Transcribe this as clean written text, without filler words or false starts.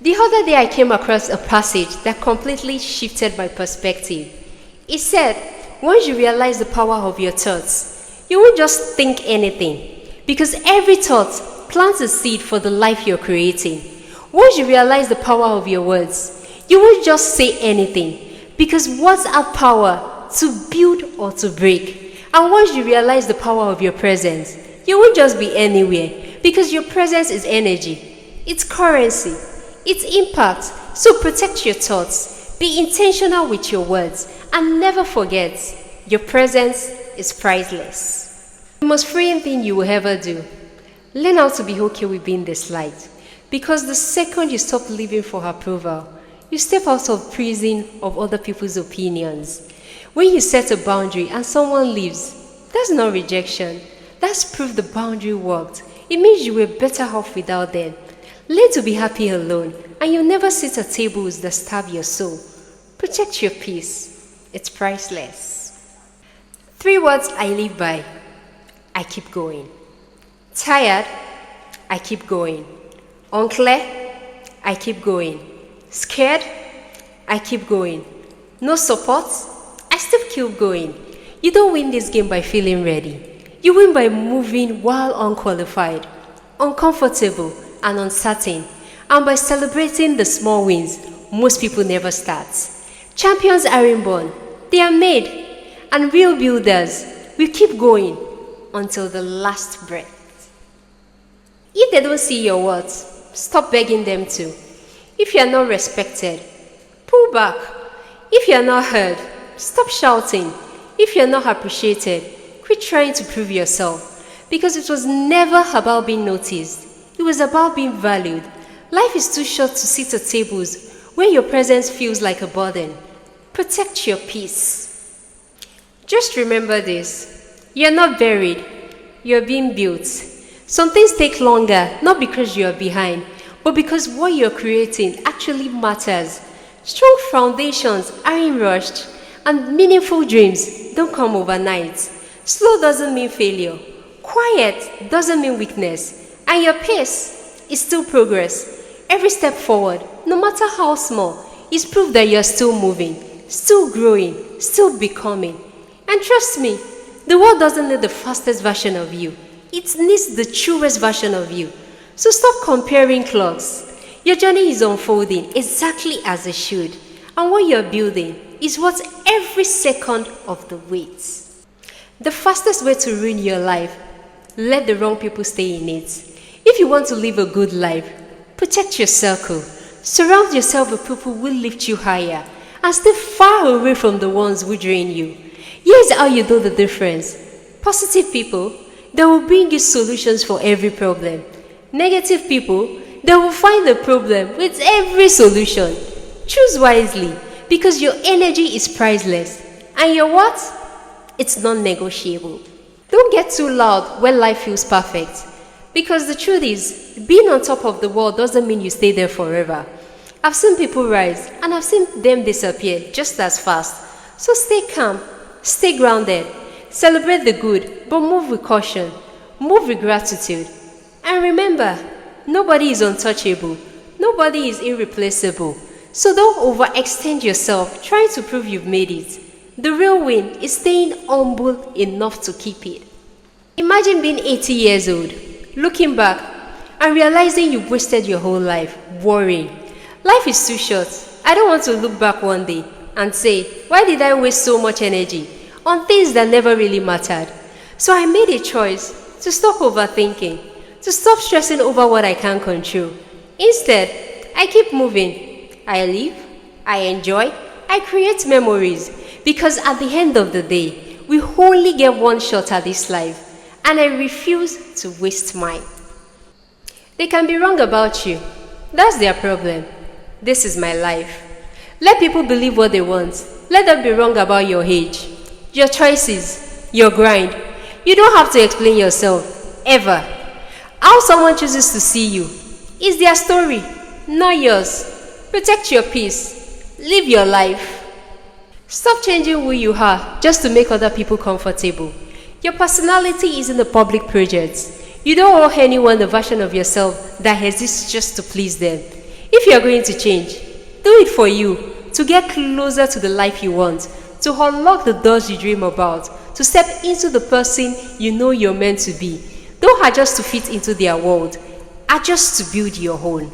The other day I came across a passage that completely shifted my perspective. It said, once you realize the power of your thoughts, you won't just think anything, because every thought plants a seed for the life you're creating. Once you realize the power of your words, you won't just say anything, because words have power to build or to break. And once you realize the power of your presence, you won't just be anywhere, because your presence is energy, it's currency, it's impact. So protect your thoughts, be intentional with your words, and never forget, your presence is priceless. The most freeing thing you will ever do, learn how to be okay with being disliked. Because the second you stop living for approval, you step out of prison of other people's opinions. When you set a boundary and someone leaves, that's not rejection. That's proof the boundary worked. It means you were better off without them. Learn to be happy alone, and you'll never sit at tables that stab your soul. Protect your peace. It's priceless. 3 words I live by. I keep going. Tired? I keep going. Unclear? I keep going. Scared? I keep going. No support? I still keep going. You don't win this game by feeling ready. You win by moving while unqualified, uncomfortable, and uncertain, and by celebrating the small wins most people never start. Champions aren't born, they are made, and real builders will keep going until the last breath. If they don't see your words, stop begging them to. If you are not respected, pull back. If you are not heard, stop shouting. If you are not appreciated, quit trying to prove yourself, because it was never about being noticed. It was about being valued. Life is too short to sit at tables where your presence feels like a burden. Protect your peace. Just remember this. You're not buried. You're being built. Some things take longer, not because you are behind, but because what you're creating actually matters. Strong foundations aren't rushed, and meaningful dreams don't come overnight. Slow doesn't mean failure. Quiet doesn't mean weakness. And your pace is still progress. Every step forward, no matter how small, is proof that you're still moving, still growing, still becoming. And trust me, the world doesn't need the fastest version of you. It needs the truest version of you. So stop comparing clocks. Your journey is unfolding exactly as it should. And what you're building is worth every second of the wait. The fastest way to ruin your life, let the wrong people stay in it. If you want to live a good life, protect your circle. Surround yourself with people who will lift you higher, and stay far away from the ones who drain you. Here's how you know the difference. Positive people, they will bring you solutions for every problem. Negative people, they will find the problem with every solution. Choose wisely, because your energy is priceless. And your what? It's non-negotiable. Don't get too loud when life feels perfect. Because the truth is, being on top of the world doesn't mean you stay there forever. I've seen people rise, and I've seen them disappear just as fast. So stay calm, stay grounded, celebrate the good, but move with caution, move with gratitude. And remember, nobody is untouchable, nobody is irreplaceable. So don't overextend yourself trying to prove you've made it. The real win is staying humble enough to keep it. Imagine being 80 years old, looking back and realizing you've wasted your whole life worrying. Life is too short. I don't want to look back one day and say, why did I waste so much energy on things that never really mattered? So I made a choice to stop overthinking, to stop stressing over what I can't control. Instead, I keep moving. I live, I enjoy, I create memories, because at the end of the day, we only get one shot at this life. And I refuse to waste mine. They can be wrong about you. That's their problem. This is my life. Let people believe what they want. Let them be wrong about your age, your choices, your grind. You don't have to explain yourself, ever. How someone chooses to see you is their story, not yours. Protect your peace. Live your life. Stop changing who you are just to make other people comfortable. Your personality isn't a public project. You don't owe anyone the version of yourself that exists just to please them. If If you are going to change, do it for you, to get closer to the life you want, to unlock the doors you dream about, to step into the person you know you're meant to be. Don't adjust to fit into their world, adjust to build your own.